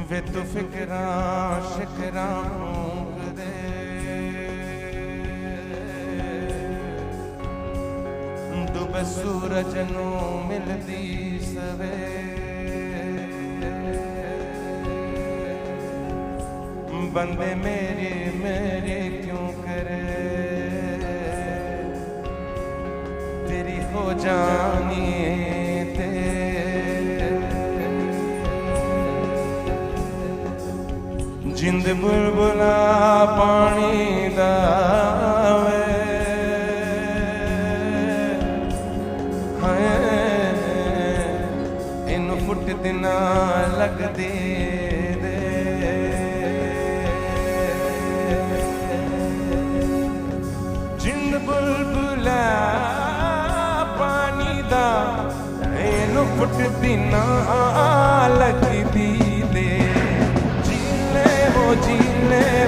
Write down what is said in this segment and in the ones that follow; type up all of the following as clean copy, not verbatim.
वे तो फिक्रा शिकरा दे दुबे सूरज नू मिलदी सवे बंदे मेरे मेरे क्यों करे तेरी हो जानी ते जिंद बुलबुला पानी दावे इन फुट दिना लगदी दे जिंद बुलबुला पानी दा इन फुट दिना लगदी दे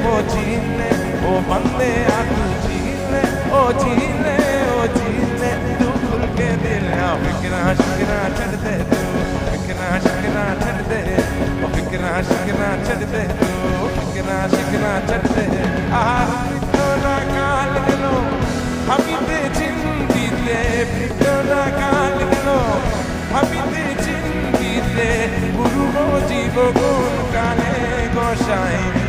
वो जीले वो बंदे तू जीले ओ जीले तू खुल के दिल फिक्रा शिकरा छड़ दे तू फिक्रा शिकरा छड़ दे ओ फिक्रा शिकरा छड़ दे तू फिक्रा शिकरा छड़ दे फिक्रा काल गलो हमी ते जिंदगी ते फिक्रा काल गलो हमी ते जिंदगी ते गुरु हो जीवो गुण काले गोशाई